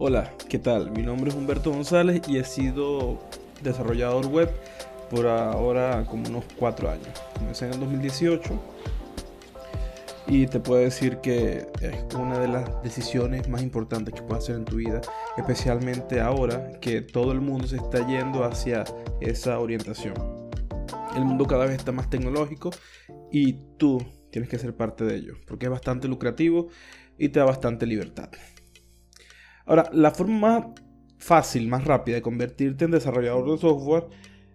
Hola, ¿qué tal? Mi nombre es Humberto González y he sido desarrollador web por ahora como unos 4 años. Comencé en el 2018 y te puedo decir que es una de las decisiones más importantes que puedes hacer en tu vida, especialmente ahora que todo el mundo se está yendo hacia esa orientación. El mundo cada vez está más tecnológico y tú tienes que ser parte de ello, porque es bastante lucrativo y te da bastante libertad. Ahora, la forma más fácil, más rápida de convertirte en desarrollador de software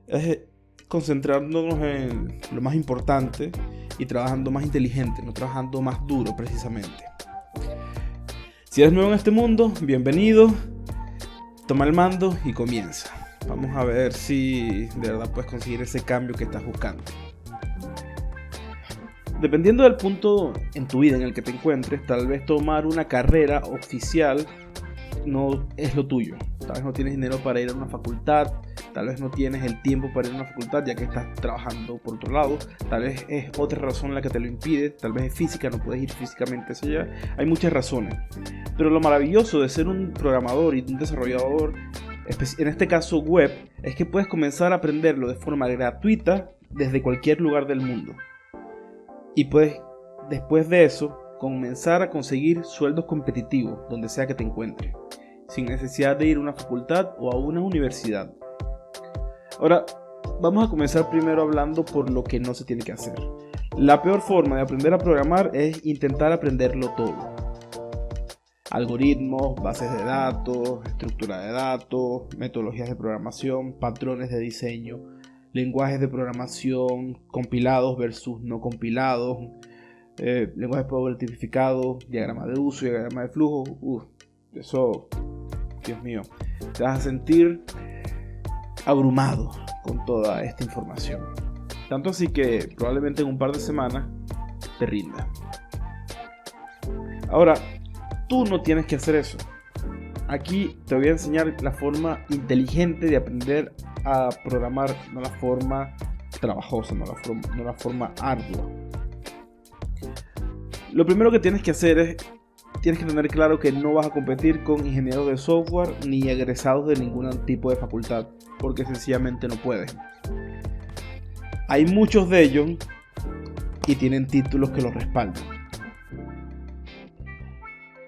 es concentrándonos en lo más importante y trabajando más inteligente, no trabajando más duro precisamente. Si eres nuevo en este mundo, bienvenido, toma el mando y comienza. Vamos a ver si de verdad puedes conseguir ese cambio que estás buscando. Dependiendo del punto en tu vida en el que te encuentres, tal vez tomar una carrera oficial no es lo tuyo. Tal vez no tienes dinero para ir a una facultad, tal vez no tienes el tiempo para ir a una facultad ya que estás trabajando por otro lado, tal vez es otra razón la que te lo impide, tal vez es física, no puedes ir físicamente hacia allá. Hay muchas razones, pero lo maravilloso de ser un programador y un desarrollador, en este caso web, es que puedes comenzar a aprenderlo de forma gratuita desde cualquier lugar del mundo y puedes después de eso comenzar a conseguir sueldos competitivos donde sea que te encuentres, sin necesidad de ir a una facultad o a una universidad. Ahora, vamos a comenzar primero hablando por lo que no se tiene que hacer. La peor forma de aprender a programar es intentar aprenderlo todo. Algoritmos, bases de datos, estructura de datos, metodologías de programación, patrones de diseño, lenguajes de programación, compilados versus no compilados, lenguaje power tipificado, diagrama de uso, diagrama de flujo. Eso, Dios mío, te vas a sentir abrumado con toda esta información. Tanto así que probablemente en un par de semanas te rinda. Ahora, tú no tienes que hacer eso. Aquí te voy a enseñar la forma inteligente de aprender a programar, no la forma trabajosa, no la forma ardua. Lo primero que tienes que hacer es, tienes que tener claro que no vas a competir con ingenieros de software ni egresados de ningún tipo de facultad, porque sencillamente no puedes. Hay muchos de ellos y tienen títulos que los respaldan.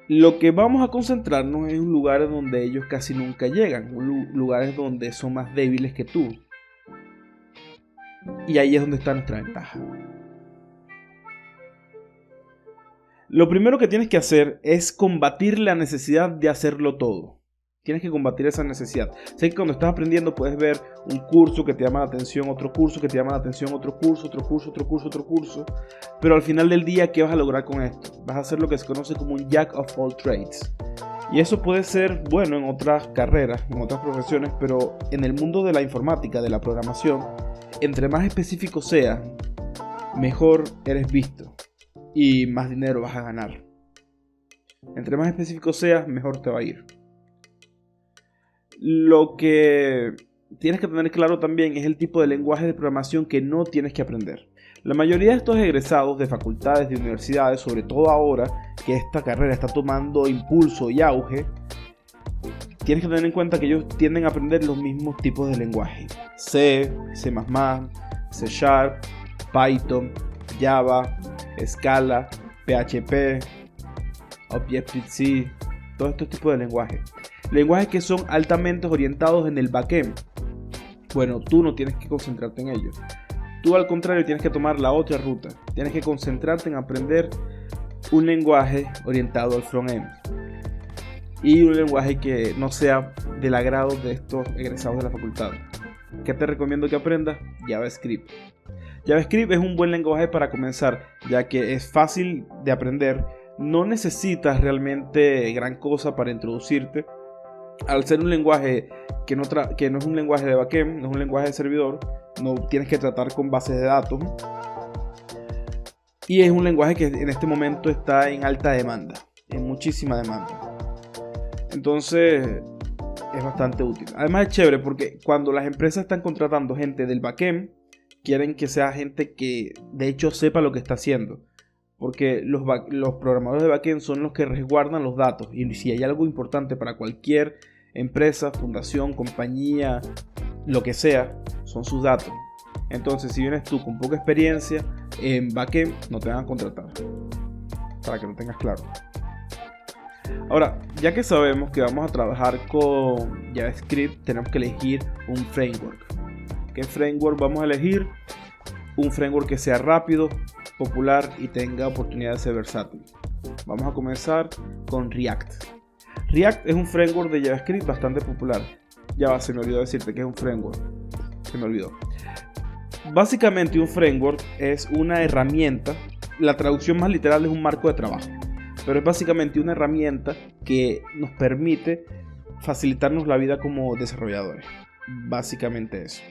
Lo que vamos a concentrarnos es en lugares donde ellos casi nunca llegan, lugares donde son más débiles que tú. Y ahí es donde está nuestra ventaja. Lo primero que tienes que hacer es combatir la necesidad de hacerlo todo. Tienes que combatir esa necesidad. Sé que cuando estás aprendiendo puedes ver un curso que te llama la atención, otro curso que te llama la atención, otro curso, pero al final del día, ¿qué vas a lograr con esto? Vas a hacer lo que se conoce como un jack of all trades. Y eso puede ser bueno en otras carreras, en otras profesiones, pero en el mundo de la informática, de la programación, entre más específico seas, mejor eres visto y más dinero vas a ganar. Entre más específico seas, mejor te va a ir. Lo que tienes que tener claro también es el tipo de lenguaje de programación que no tienes que aprender. La mayoría de estos egresados de facultades, de universidades, sobre todo ahora que esta carrera está tomando impulso y auge, tienes que tener en cuenta que ellos tienden a aprender los mismos tipos de lenguaje: C, C++, C#, Python, Java, Scala, PHP, Objective-C, todos estos tipos de lenguajes. Lenguajes que son altamente orientados en el backend. Bueno, tú no tienes que concentrarte en ellos. Tú al contrario tienes que tomar la otra ruta. Tienes que concentrarte en aprender un lenguaje orientado al frontend. Y un lenguaje que no sea del agrado de estos egresados de la facultad. ¿Qué te recomiendo que aprendas? JavaScript. JavaScript es un buen lenguaje para comenzar, ya que es fácil de aprender. No necesitas realmente gran cosa para introducirte. Al ser un lenguaje que no es un lenguaje de backend, no es un lenguaje de servidor, no tienes que tratar con bases de datos. Y es un lenguaje que en este momento está en alta demanda, en muchísima demanda. Entonces es bastante útil. Además es chévere porque cuando las empresas están contratando gente del backend, quieren que sea gente que de hecho sepa lo que está haciendo. porque los programadores de backend son los que resguardan los datos, y si hay algo importante para cualquier empresa, fundación, compañía, lo que sea, son sus datos. Entonces, si vienes tú con poca experiencia en backend, no te van a contratar, para que lo tengas claro. Ahora, ya que sabemos que vamos a trabajar con JavaScript, tenemos que elegir un framework. ¿Qué framework vamos a elegir? Un framework que sea rápido, popular y tenga oportunidad de ser versátil. Vamos a comenzar con React. React es un framework de JavaScript bastante popular. Se me olvidó decirte que es un framework. Se me olvidó. Básicamente un framework es una herramienta. La traducción más literal es un marco de trabajo, pero es básicamente una herramienta que nos permite facilitarnos la vida como desarrolladores. Básicamente eso.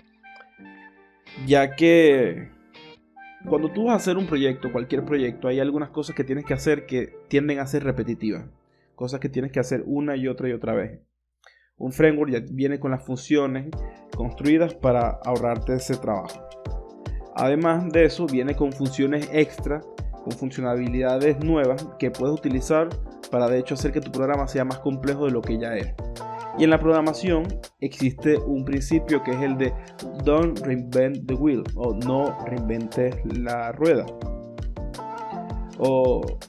Ya que cuando tú vas a hacer un proyecto, cualquier proyecto, hay algunas cosas que tienes que hacer que tienden a ser repetitivas. Cosas que tienes que hacer una y otra vez. Un framework ya viene con las funciones construidas para ahorrarte ese trabajo. Además de eso, viene con funciones extra, con funcionalidades nuevas que puedes utilizar para de hecho hacer que tu programa sea más complejo de lo que ya es. Y en la programación existe un principio que es el de Don't Reinvent the Wheel, o no reinventes la rueda, o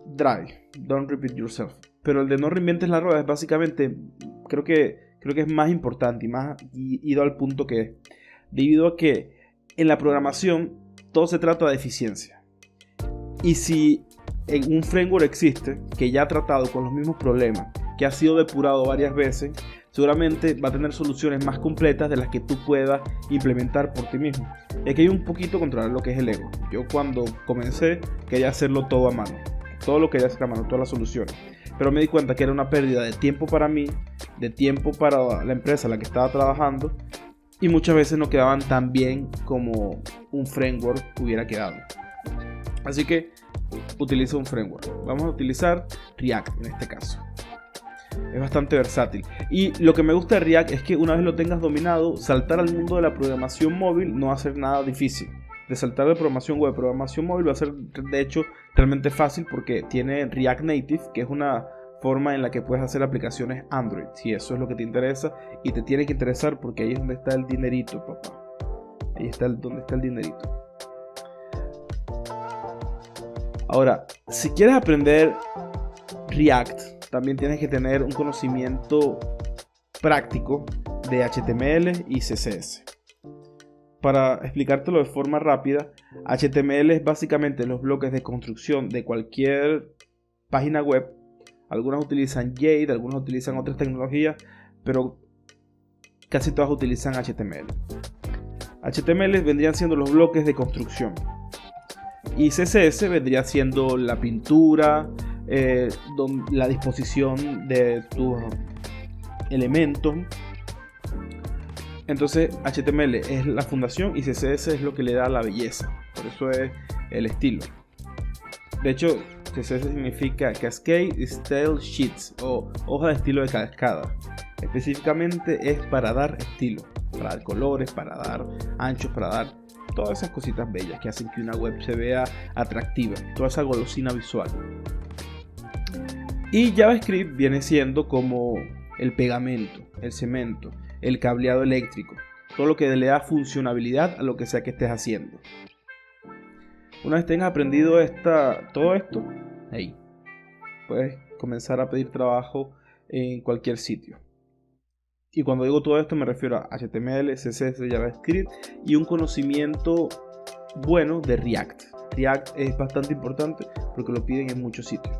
Drive, Don't Repeat Yourself. Pero el de no reinventes la rueda es básicamente, creo que es más importante y más ido al punto que es, debido a que en la programación todo se trata de eficiencia. Y si en un framework existe que ya ha tratado con los mismos problemas, que ha sido depurado varias veces, seguramente va a tener soluciones más completas de las que tú puedas implementar por ti mismo. Es que hay un poquito controlar lo que es el ego. Yo cuando comencé quería hacerlo todo a mano. Todo lo quería hacer a mano, todas las soluciones. Pero me di cuenta que era una pérdida de tiempo para mí, de tiempo para la empresa en la que estaba trabajando, y muchas veces no quedaban tan bien como un framework hubiera quedado. Así que utiliza un framework. Vamos a utilizar React en este caso. Es bastante versátil. Y lo que me gusta de React es que una vez lo tengas dominado, saltar al mundo de la programación móvil no va a ser nada difícil. De saltar de programación web a programación móvil va a ser de hecho realmente fácil, porque tiene React Native, que es una forma en la que puedes hacer aplicaciones Android. Si eso es lo que te interesa, y te tiene que interesar porque ahí es donde está el dinerito, papá. Ahí está donde está el dinerito. Ahora, si quieres aprender React, también tienes que tener un conocimiento práctico de HTML y CSS. Para explicártelo de forma rápida, HTML es básicamente los bloques de construcción de cualquier página web. Algunas utilizan Jade, algunas utilizan otras tecnologías, pero casi todas utilizan HTML. HTML vendrían siendo los bloques de construcción, y CSS vendría siendo la pintura, la disposición de tus elementos. Entonces HTML es la fundación y CSS es lo que le da la belleza, por eso es el estilo. De hecho, CSS significa Cascade Style Sheets, o hoja de estilo de cascada. Específicamente es para dar estilo, para dar colores, para dar anchos, para dar todas esas cositas bellas que hacen que una web se vea atractiva, toda esa golosina visual. Y JavaScript viene siendo como el pegamento, el cemento, el cableado eléctrico, todo lo que le da funcionalidad a lo que sea que estés haciendo. Una vez tengas aprendido todo esto, ahí puedes comenzar a pedir trabajo en cualquier sitio. Y cuando digo todo esto me refiero a HTML, CSS, JavaScript y un conocimiento bueno de React. React es bastante importante porque lo piden en muchos sitios.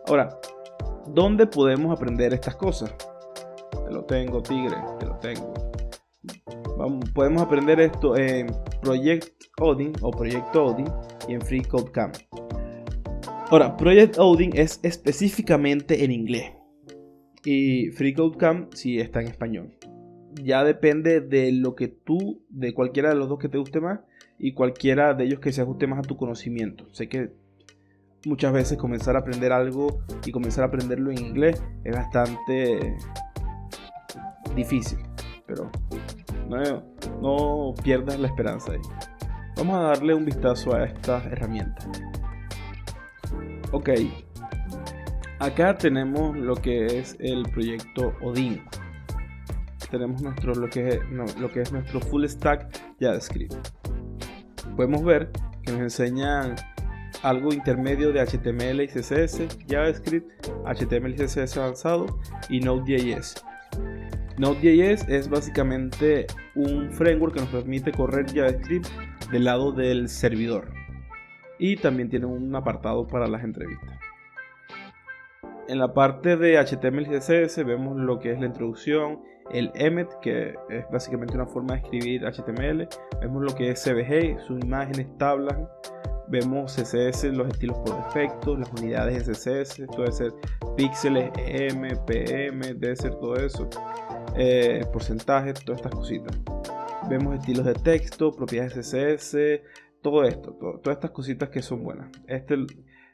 Ahora, ¿dónde podemos aprender estas cosas? Te lo tengo, tigre, te lo tengo. Podemos aprender esto en Project Odin o Project Odin y en FreeCodeCamp. Ahora, Project Odin es específicamente en inglés y FreeCodeCamp sí está en español. Ya depende de de cualquiera de los dos que te guste más y cualquiera de ellos que se ajuste más a tu conocimiento. Sé que muchas veces comenzar a aprender algo y comenzar a aprenderlo en inglés es bastante difícil, pero no pierdas la esperanza ahí. Vamos a darle un vistazo a estas herramientas. Ok, acá tenemos lo que es el proyecto Odin. Tenemos lo que es nuestro full stack JavaScript. Podemos ver que nos enseñan algo intermedio de HTML y CSS, JavaScript, HTML y CSS avanzado y Node.js. Node.js es básicamente un framework que nos permite correr JavaScript del lado del servidor. Y también tiene un apartado para las entrevistas. En la parte de HTML y CSS vemos lo que es la introducción, el emmet, que es básicamente una forma de escribir HTML. Vemos lo que es CBG, sus imágenes, tablas. Vemos CSS, los estilos por defecto, las unidades de CSS, puede ser píxeles, EM, PM, debe ser todo eso, porcentaje, todas estas cositas. Vemos estilos de texto, propiedades de CSS, todo esto, todas estas cositas que son buenas.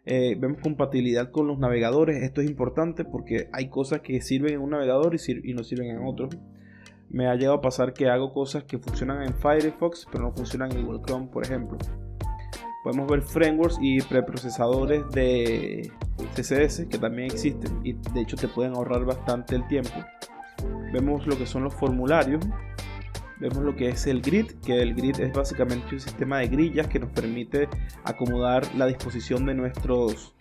Vemos compatibilidad con los navegadores. Esto es importante porque hay cosas que sirven en un navegador y no sirven en otro. Me ha llegado a pasar que hago cosas que funcionan en Firefox pero no funcionan en Google Chrome, por ejemplo. Podemos ver frameworks y preprocesadores de CSS que también existen y de hecho te pueden ahorrar bastante el tiempo. Vemos lo que son los formularios. Vemos lo que es el grid, que el grid es básicamente un sistema de grillas que nos permite acomodar la disposición de nuestros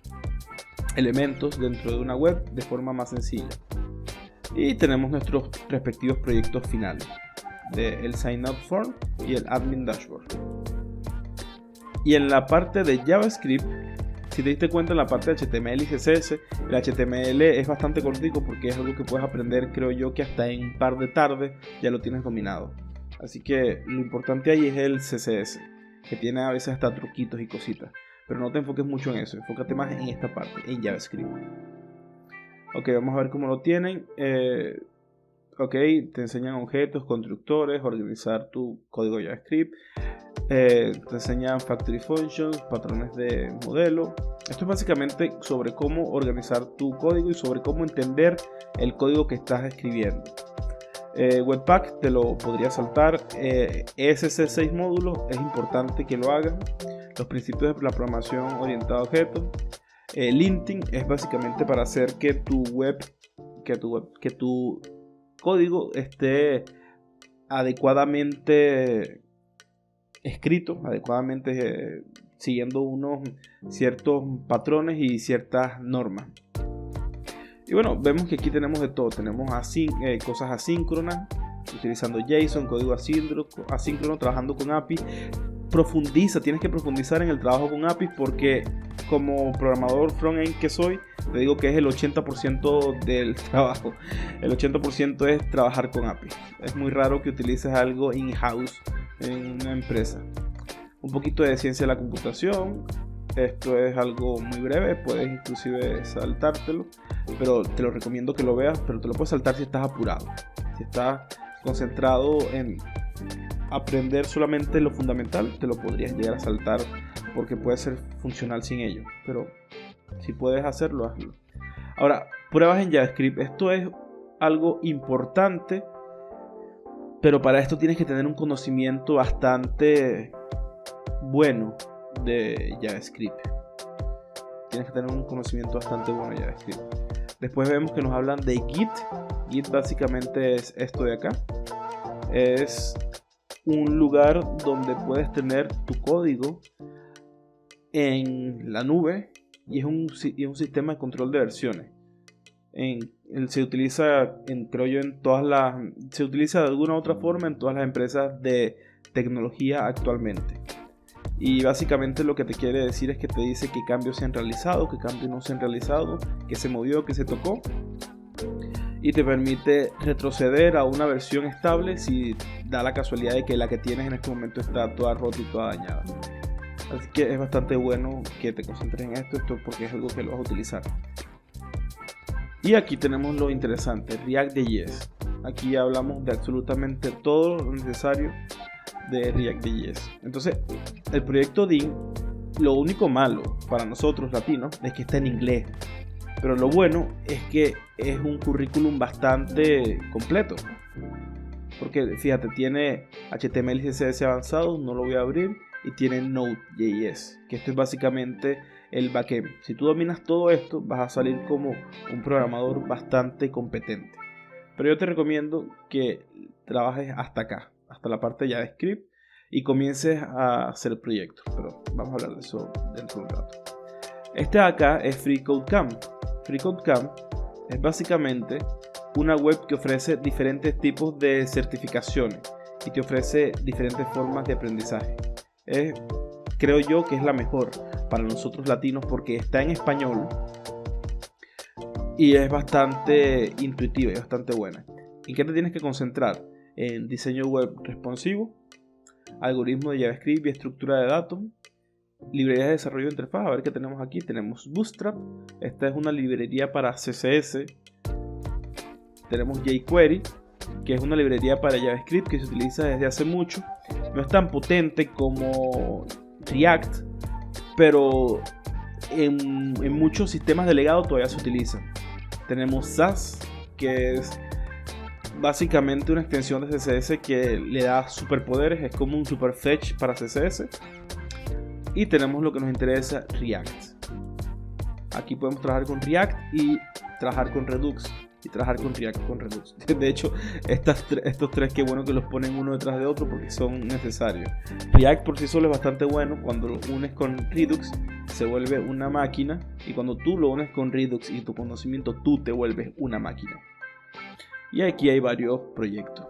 elementos dentro de una web de forma más sencilla. Y tenemos nuestros respectivos proyectos finales, el Sign Up Form y el Admin Dashboard. Y en la parte de JavaScript, si te diste cuenta en la parte de HTML y CSS, el HTML es bastante cortico porque es algo que puedes aprender, creo yo, que hasta en un par de tardes ya lo tienes dominado. Así que lo importante ahí es el CSS, que tiene a veces hasta truquitos y cositas. Pero no te enfoques mucho en eso, enfócate más en esta parte, en JavaScript. Ok, vamos a ver cómo lo tienen. Ok, te enseñan objetos, constructores, organizar tu código JavaScript. Te enseñan factory functions, patrones de modelo. Esto es básicamente sobre cómo organizar tu código y sobre cómo entender el código que estás escribiendo. Webpack te lo podría saltar. ESC 6 módulos, es importante que lo hagas. Los principios de la programación orientada a objetos. Linting es básicamente para hacer que tu código esté adecuadamente escrito, adecuadamente siguiendo unos ciertos patrones y ciertas normas. Y bueno, vemos que aquí tenemos de todo. Tenemos cosas asíncronas, utilizando JSON, código asíncrono, trabajando con API. Tienes que profundizar en el trabajo con API porque como programador frontend que soy, te digo que es el 80% del trabajo. El 80% es trabajar con API. Es muy raro que utilices algo in-house en una empresa. Un poquito de ciencia de la computación. Esto es algo muy breve, puedes inclusive saltártelo, pero te lo recomiendo que lo veas, pero te lo puedes saltar si estás apurado. Si estás concentrado en aprender solamente lo fundamental, te lo podrías llegar a saltar porque puede ser funcional sin ello, pero si puedes hacerlo, hazlo. Ahora, pruebas en JavaScript. Esto es algo importante, pero para esto tienes que tener un conocimiento bastante bueno de JavaScript. Tienes que tener un conocimiento bastante bueno de JavaScript. Después vemos que nos hablan de Git. Git básicamente es esto de acá. Es un lugar donde puedes tener tu código en la nube y es un sistema de control de versiones. Se utiliza, se utiliza de alguna u otra forma en todas las empresas de tecnología actualmente. Y básicamente lo que te quiere decir es que te dice qué cambios se han realizado, qué cambios no se han realizado, qué se movió, qué se tocó. Y te permite retroceder a una versión estable si da la casualidad de que la que tienes en este momento está toda rota y toda dañada. Así que es bastante bueno que te concentres en esto porque es algo que lo vas a utilizar. Y aquí tenemos lo interesante, React.js. Aquí hablamos de absolutamente todo lo necesario de React.js. Entonces, el proyecto DIN, lo único malo para nosotros latinos es que está en inglés. Pero lo bueno es que es un currículum bastante completo. Porque fíjate, tiene HTML y CSS avanzados, no lo voy a abrir. Y tiene Node.js, que esto es básicamente el backend. Si tú dominas todo esto, vas a salir como un programador bastante competente. Pero yo te recomiendo que trabajes hasta acá, hasta la parte de JavaScript, y comiences a hacer proyectos. Pero vamos a hablar de eso dentro de un rato. Este de acá es FreeCodeCamp. FreeCodeCamp es básicamente una web que ofrece diferentes tipos de certificaciones y te ofrece diferentes formas de aprendizaje. Creo yo que es la mejor para nosotros latinos porque está en español y es bastante intuitiva y bastante buena. ¿En qué te tienes que concentrar? En diseño web responsivo, algoritmo de JavaScript y estructura de datos, librerías de desarrollo de interfaz. A ver qué tenemos aquí. Tenemos Bootstrap. Esta es una librería para CSS. Tenemos jQuery, que es una librería para JavaScript que se utiliza desde hace mucho. No es tan potente como React, pero en muchos sistemas de legado todavía se utiliza. Tenemos Sass, que es básicamente una extensión de CSS que le da superpoderes. Es como un superfetch para CSS. Y tenemos lo que nos interesa, React. Aquí podemos trabajar con React y trabajar con Redux. Y trabajar con React con Redux. De hecho, estos tres, qué bueno que los ponen uno detrás de otro porque son necesarios. React por sí solo es bastante bueno. Cuando lo unes con Redux se vuelve una máquina. Y cuando tú lo unes con Redux y tu conocimiento, tú te vuelves una máquina. Y aquí hay varios proyectos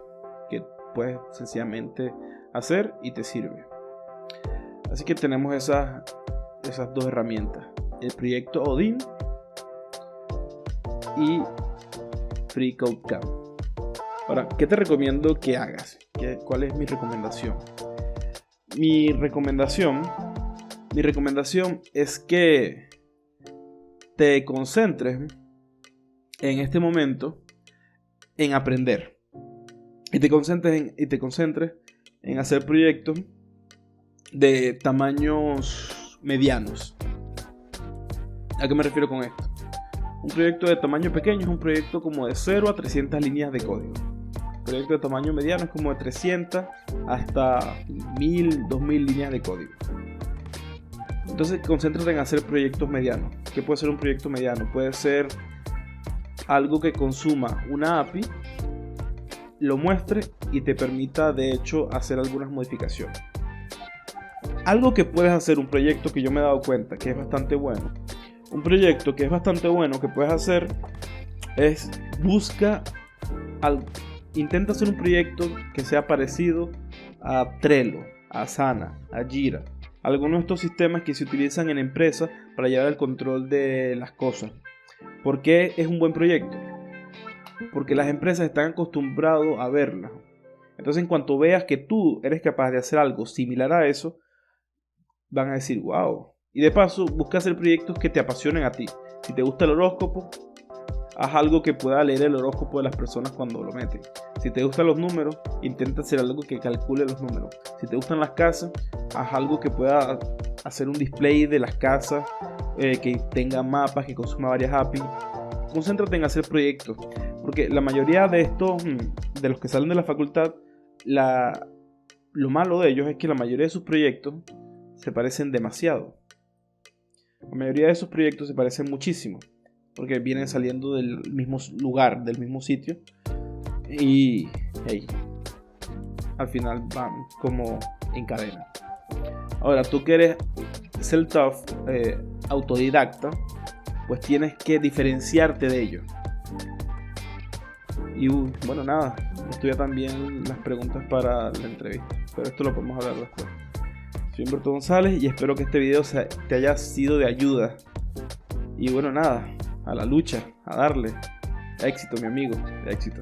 que puedes sencillamente hacer y te sirve. Así que tenemos esas dos herramientas. El proyecto Odin y FreeCodeCamp. Ahora, ¿qué te recomiendo que hagas? ¿Cuál es mi recomendación? Mi recomendación es que te concentres en este momento en aprender. Y te concentres en hacer proyectos de tamaños medianos. ¿A qué me refiero con esto? Un proyecto de tamaño pequeño es un proyecto como de 0 a 300 líneas de código. Un proyecto de tamaño mediano es como de 300 hasta 1000, 2000 líneas de código. Entonces concéntrate en hacer proyectos medianos. ¿Qué puede ser un proyecto mediano? Puede ser algo que consuma una API, lo muestre y te permita de hecho hacer algunas modificaciones. Algo que puedes hacer, un proyecto que yo me he dado cuenta que es bastante bueno. Un proyecto que es bastante bueno que puedes hacer es intenta hacer un proyecto que sea parecido a Trello, a Asana, a Jira. Algunos de estos sistemas que se utilizan en empresas para llevar el control de las cosas. ¿Por qué es un buen proyecto? Porque las empresas están acostumbradas a verlas. Entonces en cuanto veas que tú eres capaz de hacer algo similar a eso, van a decir wow. Y de paso, busca hacer proyectos que te apasionen a ti. Si te gusta el horóscopo, haz algo que pueda leer el horóscopo de las personas cuando lo meten. Si te gustan los números, intenta hacer algo que calcule los números. Si te gustan las casas, haz algo que pueda hacer un display de las casas, que tenga mapas, que consuma varias APIs. Concéntrate en hacer proyectos. Porque la mayoría de estos, de los que salen de la facultad, lo malo de ellos es que la mayoría de sus proyectos se parecen demasiado. La mayoría de esos proyectos se parecen muchísimo porque vienen saliendo del mismo lugar, del mismo sitio y al final van como en cadena. Ahora, tú que eres self-taught, autodidacta, pues tienes que diferenciarte de ellos. Y bueno, nada, estudia también las preguntas para la entrevista, pero esto lo podemos hablar después. Soy Humberto González y espero que este video te haya sido de ayuda. Y bueno, nada, a la lucha, a darle. Éxito, mi amigo, éxito.